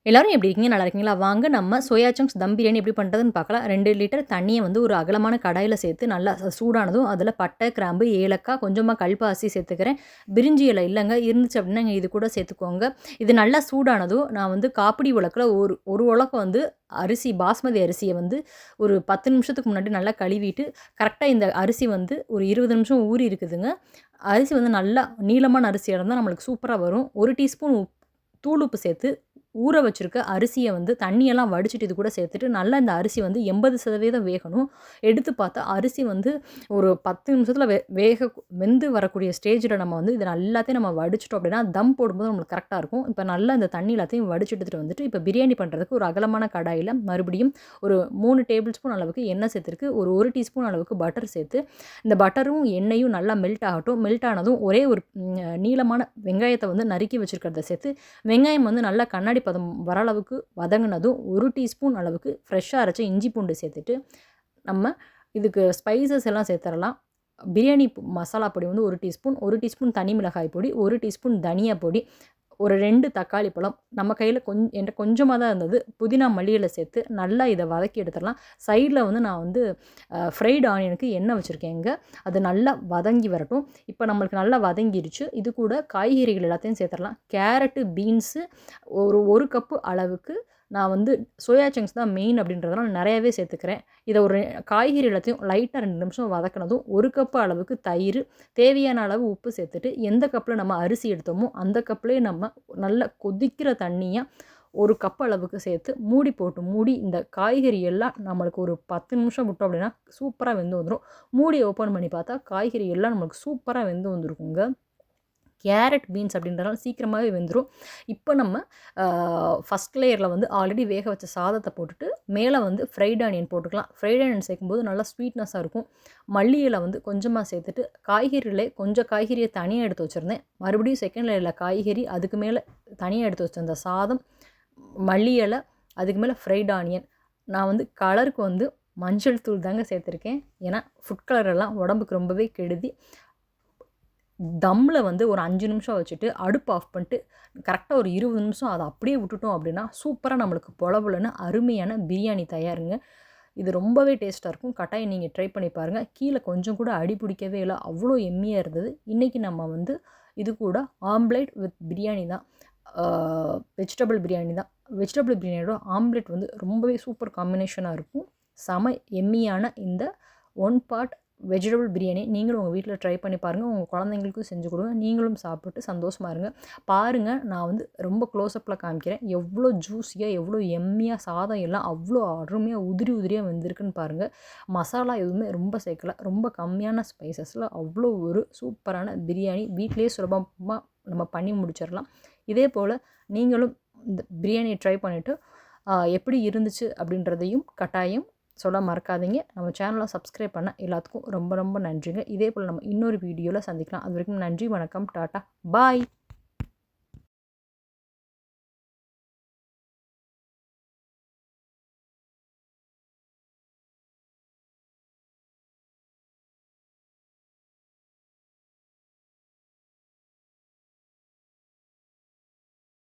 எல்லாரும் எப்படி இருக்கீங்க? நல்லா இருக்கீங்களா? வாங்க நம்ம சோயா சங்க்ஸ் தம் பிரியாணி எப்படி பண்ணுறதுன்னு பார்க்கலாம். 2 லிட்டர் தண்ணிய வந்து ஒரு அகலமான கடாயில சேர்த்து நல்லா சூடானதும் அதில பட்டை, கிராம்பு, ஏலக்காய், கொஞ்சமா கல்பாசி சேர்த்துக்கிறேன். பிரிஞ்சி இலை இல்லங்க, இருந்துச்சு அப்படின்னா நீங்க இது கூட சேர்த்துக்கோங்க. இது நல்லா சூடானதும் நான் வந்து காப்பிடி உலக்குல ஒரு உலக்கு வந்து அரிசி பாஸ்மதி அரிசிய வந்து ஒரு 10 நிமிஷத்துக்கு முன்னாடி நல்லா கழுவிட்டு, கரெக்ட்டா இந்த அரிசி வந்து ஒரு 20 நிமிஷம் ஊறி இருக்குதுங்க. அரிசி வந்து நல்லா நீளமான அரிசியா இருந்தா நம்மளுக்கு சூப்பரா வரும். 1 டீஸ்பூன் தூள் உப்பு சேர்த்து ஊற வச்சிருக்க அரிசிய வந்து தண்ணியெல்லாம் வடிச்சுட்டு இது கூட சேர்த்துட்டு, நல்லா இந்த அரிசி வந்து 80% வேகணும். எடுத்து பார்த்தா அரிசி வந்து ஒரு 10 நிமிஷத்துல வெந்து வரக்கூடிய ஸ்டேஜ்ல நம்ம வந்து இத எல்லாத்தையும் நம்ம வடிச்சுட்டோம் அப்படின்னா, தம் போடும்போது நம்மளுக்கு கரெக்ட்டா இருக்கும். இப்ப நல்லா இந்த தண்ணி எல்லாத்தையும் வடிச்சு எடுத்துட்டு வந்துட்டு, இப்ப பிரியாணி பண்றதுக்கு ஒரு அகலமான கடாயில மறுபடியும் ஒரு 3 டேபிள் ஸ்பூன் அளவுக்கு எண்ணெய் சேர்த்துருக்கு. ஒரு 1 டீஸ்பூன் அளவுக்கு பட்டர் சேர்த்து, இந்த பட்டரும் எண்ணெயும் நல்லா மெல்ட் ஆகட்டும். மெல்ட் ஆனதும் ஒரே ஒரு நீளமான வெங்காயத்த வந்து நறுக்கி வச்சிருக்கிறத சேர்த்து, வெங்காயம் வந்து நல்லா கண்ணாடி பதம் வர அளவுக்கு வதங்குனதும் 1 டீஸ்பூன் அளவுக்கு ஃப்ரெஷ்ஷா அரைச்ச இஞ்சி பூண்டு சேர்த்துட்டு, நம்ம இதுக்கு ஸ்பைசஸ் எல்லாம் சேர்த்துறலாம். பிரியாணி மசாலா பொடி வந்து 1 டீஸ்பூன், 1 டீஸ்பூன் தனி மிளகாய் பொடி, 1 டீஸ்பூன் தனியா பொடி, ஒரு 2 தக்காளி பழம், நம்ம கையில என்ட்ட கொஞ்சமா தான் இருந்தது. புதினா, மல்லி இலை சேர்த்து நல்லா இத வதக்கி எடுத்துடலாம். சைட்ல வந்து நான் வந்து ஃப்ரைட் ஆனியனுக்கு எண்ணெய் வச்சிருக்கேங்க. அது நல்லா வதங்கி வரட்டும். இப்ப நம்மளுக்கு நல்லா வதங்கிருச்சு. இது கூட காய்கறிகள் எல்லாத்தையும் சேர்த்துறலாம். கேரட்டு, பீன்ஸு ஒரு 1 கப்பு அளவுக்கு நான் வந்து சோயா சங்க்ஸ் தான் மெயின் அப்படின்றதுனால நெறையாவே சேர்த்துக்கிறேன். இத ஒரு காய்கறி எல்லாத்தையும் லைட்டா 2 நிமிஷம் வதக்குனதும் 1 கப்பு அளவுக்கு தயிர், தேவையான அளவு உப்பு சேர்த்துட்டு, எந்த கப்ல நம்ம அரிசி எடுத்தோமோ அந்த கப்லயே நம்ம நல்லா கொதிக்கிற தண்ணிய 1 கப் அளவுக்கு சேர்த்து மூடி இந்த காய்கறி எல்லாம் நம்மளுக்கு ஒரு 10 நிமிஷம் விட்டோம் அப்படின்னா சூப்பரா வெந்து வந்துரும். மூடி ஓப்பன் பண்ணி பார்த்தா காய்கறி எல்லாம் நம்மளுக்கு சூப்பரா வெந்து வந்திருக்குங்க. கேரட், பீன்ஸ் அப்படின்றனால சீக்கிரமாவே வெந்துரும். இப்போ நம்ம ஃபர்ஸ்ட் லேயர்ல வந்து ஆல்ரெடி வேக வச்ச சாதத்த போட்டுட்டு, மேல வந்து ஃப்ரைட் ஆனியன் போட்டுக்கலாம். ஃப்ரைட் ஆனியன் சேர்க்கும்போது நல்லா ஸ்வீட்னஸா இருக்கும். மல்லி இலை வந்து கொஞ்சமா சேர்த்துட்டு, காய்கறிலே கொஞ்சம் காய்கறிய தனியா எடுத்து வச்சிருந்தேன். மறுபடியும் செகண்ட் லேயர்ல காய்கறி, அதுக்கு மேல தனியா எடுத்து வச்சிருந்த சாதம், மல்லி இலை, அதுக்கு மேல ஃப்ரைட் ஆனியன். நான் வந்து கலருக்கு வந்து மஞ்சள் தூள் தாங்க சேர்த்துருக்கேன். ஏன்னா, ஃபுட் கலர் எல்லாம் உடம்புக்கு ரொம்பவே கெடுதி. தம்ல வந்து ஒரு 5 நிமிஷம் வச்சுட்டு, அடுப்பு ஆஃப் பண்ணிட்டு, கரெக்ட்டா ஒரு 20 நிமிஷம் அத அப்படியே விட்டுட்டோம் அப்படின்னா, சூப்பரா நம்மளுக்கு பொல பொலன்னு அருமையான பிரியாணி தயாருங்க. இது ரொம்பவே டேஸ்ட்டா இருக்கும். கட்டாயம் நீங்க ட்ரை பண்ணி பாருங்க. கீழ கொஞ்சம் கூட அடி பிடிக்கவே இல்ல. அவ்வளோ எம்மியா இருந்தது. இன்னைக்கு நம்ம வந்து இது கூட ஆம்லெட் வித் பிரியாணி தான். ஆ வெஜிடபிள் பிரியாணி தான். வெஜிடபிள் பிரியாணியோட ஆம்லெட் வந்து ரொம்பவே சூப்பர் காம்பினேஷனா இருக்கும். செம எம்மியான இந்த ஒன் பாட் வெஜிடபிள் பிரியாணி நீங்களும் உங்கள் வீட்டில் ட்ரை பண்ணி பாருங்கள். உங்கள் குழந்தைங்களுக்கும் செஞ்சு கொடுங்க. நீங்களும் சாப்பிட்டு சந்தோஷமா இருங்க. பாருங்கள், நான் வந்து ரொம்ப க்ளோஸ்அப்பில் காமிக்கிறேன். எவ்வளோ ஜூஸியாக, எவ்வளோ எம்மியாக சாதம் எல்லாம் அவ்வளோ அருமையாக உதிரி உதிரியாக வெந்திருக்குன்னு பாருங்கள். மசாலா எதுவுமே ரொம்ப சேர்க்கல. ரொம்ப கம்மியான ஸ்பைசஸில் அவ்வளோ ஒரு சூப்பரான பிரியாணி வீட்டிலேயே சுலபமாக நம்ம பண்ணி முடிச்சிடலாம். இதே போல் நீங்களும் இந்த பிரியாணியை ட்ரை பண்ணிவிட்டு எப்படி இருந்துச்சு அப்படின்றதையும் கட்டாயம் சொல்ல மறக்காதீங்க. நம்ம சேனலை சப்ஸ்கிரைப் பண்ண எல்லாத்துக்கும் ரொம்ப ரொம்ப நன்றிங்க. இதே போல் நம்ம இன்னொரு வீடியோவில் சந்திக்கலாம். அது வரைக்கும் நன்றி, வணக்கம், டாட்டா, பாய்.